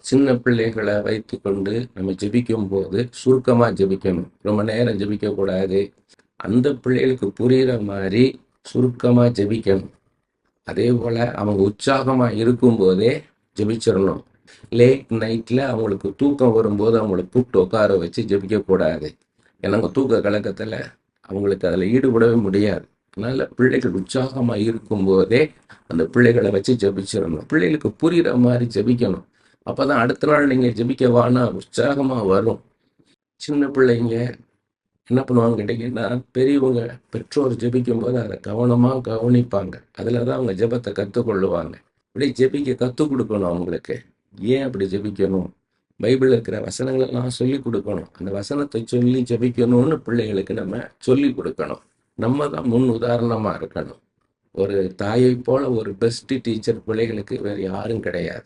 சின்ன பிள்ளைகளை வைத்துக்கொண்டு நம்ம ஜெபிக்கும் போது சுருக்கமா ஜெபிக்கணும். ரொம்ப நேரம் ஜெபிக்க கூடாது. அந்த பிள்ளைகளுக்கு புரியுற மாதிரி சுருக்கமா ஜெபிக்கணும். அதே போல அவங்க உற்சாகமா இருக்கும்போதே ஜெபிச்சிடணும். லேட் நைட்ல அவங்களுக்கு தூக்கம் வரும்போது அவங்களை கூப்பிட்டு உட்கார வச்சு ஜெபிக்க கூடாது. ஏன்னா அவங்க தூக்க கலக்கத்துல அவங்களுக்கு அதுல ஈடுபடவே முடியாது. அதனால பிள்ளைகள் உற்சாகமா இருக்கும்போதே அந்த பிள்ளைகளை வச்சு ஜெபிச்சிடணும். பிள்ளைகளுக்கு புரியுற மாதிரி ஜெபிக்கணும். அப்பதான் அடுத்த நாள் நீங்க ஜெபிக்க வானா உற்சாகமா வரும். சின்ன பிள்ளைங்க என்ன பண்ணுவாங்க கேட்டீங்கன்னா, பெரியவங்க பெற்றோர் ஜெபிக்கும் போது அதை கவனமா கவனிப்பாங்க. அதுலதான் அவங்க ஜெபத்தை கத்துக்கொள்ளுவாங்க. இப்படி ஜெபிக்க கத்துக் கொடுக்கணும் அவங்களுக்கு. ஏன் அப்படி ஜெபிக்கணும்? பைபிள்ல இருக்கிற வசனங்கள் எல்லாம் சொல்லி கொடுக்கணும். அந்த வசனத்தை சொல்லி ஜெபிக்கணும்னு பிள்ளைகளுக்கு நம்ம சொல்லி கொடுக்கணும். நம்ம தான் முன் உதாரணமா இருக்கணும். ஒரு தாயை போல ஒரு பெஸ்ட் டீச்சர் பிள்ளைகளுக்கு வேற யாரும் கிடையாது.